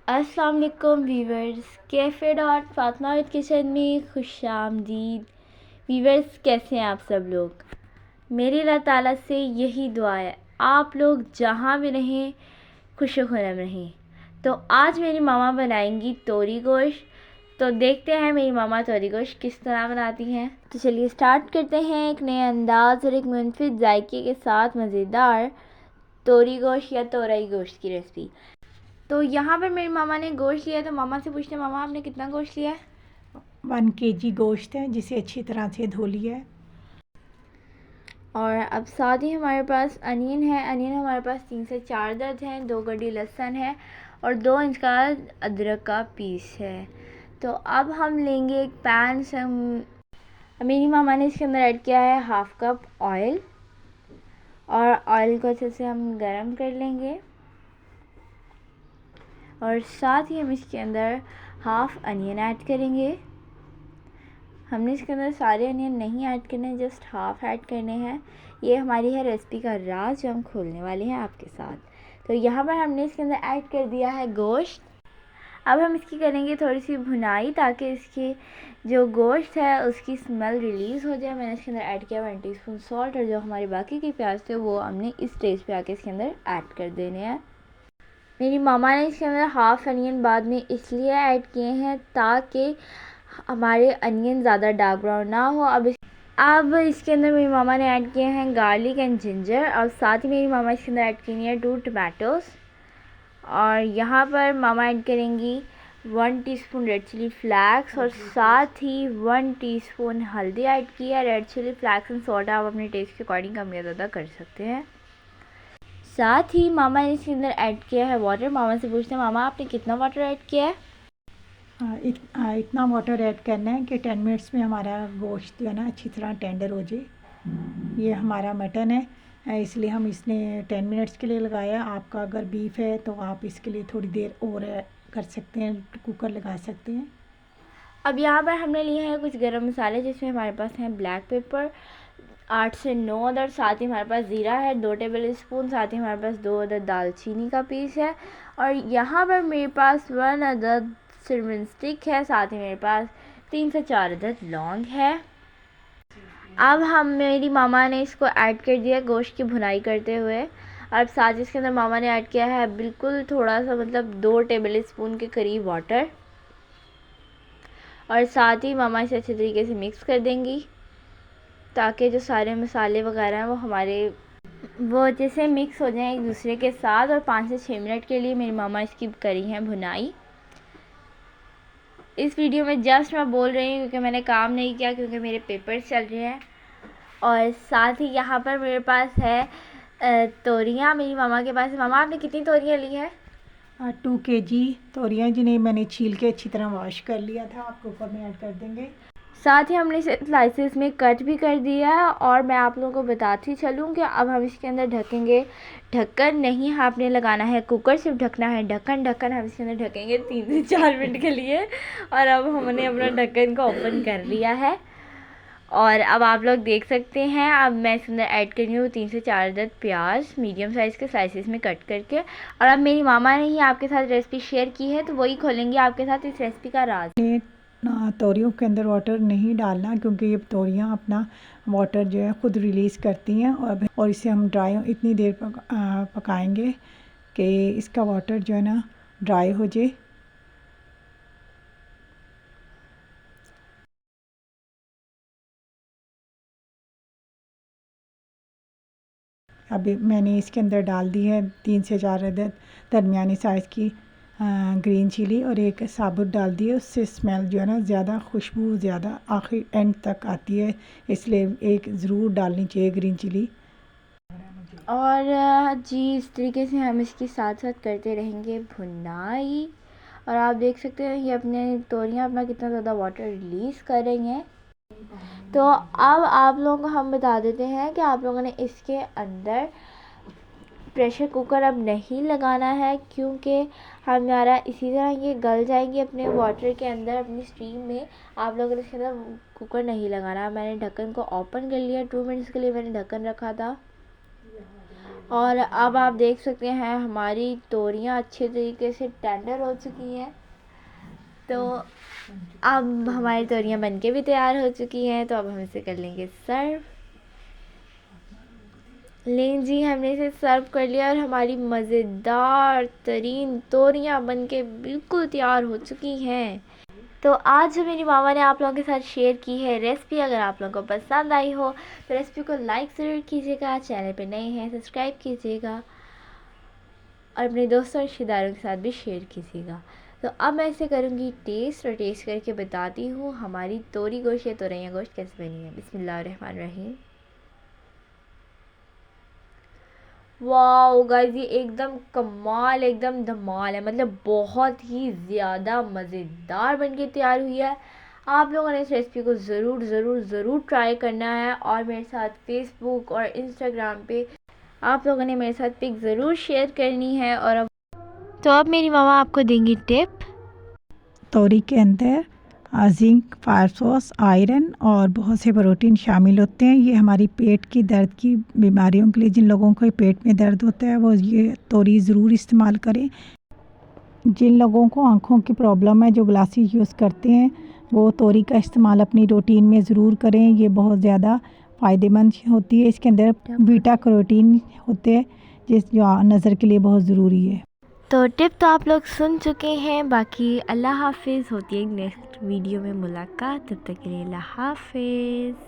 अस्सलाम वालेकुम viewers, cafe dot Fatima with kitchen में खुशामदीद। वीवर्स, कैसे हैं आप सब लोग? मेरी अल्लाह ताला से यही दुआ है आप लोग जहाँ भी रहें खुश खुरम रहें। तो आज मेरी मामा बनाएंगी तोरी गोश्त। तो देखते हैं मेरी मामा तोरी गोश्त किस तरह बनाती हैं। तो चलिए स्टार्ट करते हैं एक नए अंदाज और एक मुनफिद जायके के साथ मज़ेदार तोरी गोश्त या तोरई गोश्त की रेसिपी। तो यहाँ पर मेरी मामा ने गोश्त लिया, तो मामा से पूछते हैं मामा आपने कितना गोश्त लिया है? 1 kg गोश्त है जिसे अच्छी तरह से धो लिया है। और अब साथ ही हमारे पास अनियन है। अनियन हमारे पास 3 से 4 दर्ज हैं, 2 गड्डी लहसुन है और 2 इंच का अदरक का पीस है। तो अब हम लेंगे एक पैन से मेरी मामा ने इसके अंदर ऐड किया है 1/2 कप ऑयल और ऑयल को अच्छे से हम गरम कर लेंगे। और साथ ही हम इसके अंदर 1/2 अनियन ऐड करेंगे। हमने इसके अंदर सारे अनियन नहीं ऐड करने, जस्ट 1/2 ऐड करने हैं। ये हमारी है रेसिपी का राज जो हम खोलने वाले हैं आपके साथ। तो यहाँ पर हमने इसके अंदर ऐड कर दिया है गोश्त। अब हम इसकी करेंगे थोड़ी सी भुनाई ताकि इसकी जो गोश्त है उसकी स्मेल रिलीज़ हो जाए। मैंने इसके अंदर ऐड किया 1 टीस्पून सॉल्ट और जो हमारे बाकी के प्याज थे वो हमने इस स्टेज पे आके इसके अंदर ऐड कर देने हैं। मेरी मामा ने इसके अंदर 1/2 अनियन बाद में इसलिए ऐड किए हैं ताकि हमारे अनियन ज़्यादा डार्क ब्राउन ना हो। अब इसके अंदर मेरी मामा ने ऐड किए हैं गार्लिक एंड जिंजर और साथ ही मेरी मामा इसके अंदर ऐड की है 2 टमाटोस। और यहाँ पर मामा ऐड करेंगी 1 टीस्पून रेड चिली फ्लैक्स और साथ ही 1 टीस्पून हल्दी ऐड की है। Red chilli flakes and salt आप अपने टेस्ट के अकॉर्डिंग कम या ज़्यादा कर सकते हैं। साथ ही मामा ने इसके अंदर ऐड किया है वाटर। मामा से पूछते हैं मामा आपने कितना वाटर ऐड किया है? इतना वाटर ऐड करना है कि 10 मिनट्स में हमारा गोश्त जो है ना अच्छी तरह टेंडर हो जाए। ये हमारा मटन है इसलिए हम इसने 10 मिनट्स के लिए लगाया। आपका अगर बीफ है तो आप इसके लिए थोड़ी देर और कर सकते हैं, कुकर लगा सकते हैं। अब यहाँ पर हमने लिए हैं कुछ गरम मसाले जिसमें हमारे पास हैं ब्लैक पेपर 8 से 9 अदद, साथ ही हमारे पास ज़ीरा है 2 टेबल स्पून, साथ ही हमारे पास 2 अदद दालचीनी का पीस है और यहाँ पर मेरे पास 1 अदद सिनेमन स्टिक है, साथ ही मेरे पास 3 से 4 अदद लौंग है। अब मेरी मामा ने इसको ऐड कर दिया गोश्त की भुनाई करते हुए। और अब साथ ही इसके अंदर मामा ने ऐड किया है बिल्कुल थोड़ा सा, मतलब 2 टेबल स्पून के करीब वाटर और साथ ही मामा इसे अच्छे तरीके से मिक्स कर देंगी ताकि जो सारे मसाले वगैरह हैं वो अच्छे से मिक्स हो जाएं एक दूसरे के साथ। और 5 से 6 मिनट के लिए मेरी मामा इसकी करी है भुनाई। इस वीडियो में जस्ट मैं बोल रही हूँ क्योंकि मैंने काम नहीं किया, क्योंकि मेरे पेपर्स चल रहे हैं। और साथ ही यहाँ पर मेरे पास है तोरियाँ मेरी मामा के पास। मामा आपने कितनी तोरियाँ ली है? 2 kg तोरियाँ जिन्हें मैंने छील के अच्छी तरह वॉश कर लिया था, आप कुकर में ऐड कर देंगे। साथ ही हमने इसे स्लाइसेस में कट भी कर दिया है। और मैं आप लोगों को बताती चलूँ कि अब हम इसके अंदर ढकेंगे। ढक्कन नहीं आपने लगाना है कुकर, सिर्फ ढकना है ढक्कन हम इसके अंदर ढकेंगे 3 से 4 मिनट के लिए। और अब हमने अपना ढक्कन को ओपन कर लिया है और अब आप लोग देख सकते हैं। अब मैं इसके अंदर ऐड कर रही हूँ 3 से 4 अदद प्याज मीडियम साइज़ के स्लाइसेस में कट करके। और अब मेरी मामा ने ही आपके साथ रेसिपी शेयर की है तो वही खोलेंगे आपके साथ इस रेसिपी का राज। तोरियों के अंदर वाटर नहीं डालना क्योंकि ये तोरियां अपना वाटर जो है ख़ुद रिलीज़ करती हैं और इसे हम ड्राई इतनी देर पकाएंगे कि इसका वाटर जो है ना ड्राई हो जाए। अभी मैंने इसके अंदर डाल दी है 3 से 4 अदद दरमियानी साइज़ की ग्रीन चिली और एक साबुत डाल दिए। उससे स्मेल जो है ना ज़्यादा खुशबू ज़्यादा आखिर एंड तक आती है, इसलिए एक ज़रूर डालनी चाहिए ग्रीन चिली। और जी इस तरीके से हम इसकी साथ साथ करते रहेंगे भुनाई। और आप देख सकते हैं ये अपने तोरियां अपना कितना ज़्यादा वाटर रिलीज़ कर रही हैं। तो अब आप लोगों को हम बता देते हैं कि आप लोगों ने इसके अंदर प्रेशर कुकर अब नहीं लगाना है क्योंकि हमारा इसी तरह ये गल जाएंगे अपने वाटर के अंदर अपनी स्टीम में। आप लोगों ने इसके अंदर कुकर नहीं लगाना। मैंने ढक्कन को ओपन कर लिया, 2 मिनट्स के लिए मैंने ढक्कन रखा था। और अब आप देख सकते हैं हमारी तोरियां अच्छे तरीके से टेंडर हो चुकी हैं। तो अब हमारी तोरियां बनके भी तैयार हो चुकी हैं, तो अब हम इसे कर लेंगे सर्व। लें जी, हमने इसे सर्व कर लिया और हमारी मज़ेदार तरीन तोरियां बनके बिल्कुल तैयार हो चुकी हैं। तो आज जो मेरी मामा ने आप लोगों के साथ शेयर की है रेसिपी, अगर आप लोगों को पसंद आई हो तो रेसिपी को लाइक ज़रूर कीजिएगा, चैनल पे नए हैं सब्सक्राइब कीजिएगा और अपने दोस्तों और रिश्तेदारों के साथ भी शेयर कीजिएगा। तो अब मैं इसे करूँगी टेस्ट, और टेस्ट करके बताती हूँ हमारी तोरी गोश्त या तोरैया गोश्त कैसे बनी है। बिस्मिल्लाहिर्रहमानिर्रहीम। वाह गाइस, ये एकदम कमाल, एकदम धमाल है, मतलब बहुत ही ज़्यादा मज़ेदार बनके तैयार हुई है। आप लोगों ने इस रेसिपी को ज़रूर ज़रूर ज़रूर ट्राई करना है और मेरे साथ फेसबुक और इंस्टाग्राम पे आप लोगों ने मेरे साथ पिक ज़रूर शेयर करनी है। और अब मेरी मामा आपको देंगी टिप। तोरी के अंदर जिंक, फास्फोरस, आयरन और बहुत से प्रोटीन शामिल होते हैं। ये हमारी पेट की दर्द की बीमारियों के लिए, जिन लोगों को पेट में दर्द होता है वो ये तोरी ज़रूर इस्तेमाल करें। जिन लोगों को आँखों की प्रॉब्लम है, जो ग्लासेस यूज़ करते हैं, वो तोरी का इस्तेमाल अपनी रूटीन में ज़रूर करें। ये बहुत ज़्यादा फ़ायदेमंद होती है। इसके अंदर बीटा कैरोटीन होते हैं जो नज़र के लिए बहुत ज़रूरी है। तो टिप तो आप लोग सुन चुके हैं, बाकी अल्लाह हाफिज़। होती है नेक्स्ट वीडियो में मुलाकात, तब तक के लिए अल्लाह हाफिज़।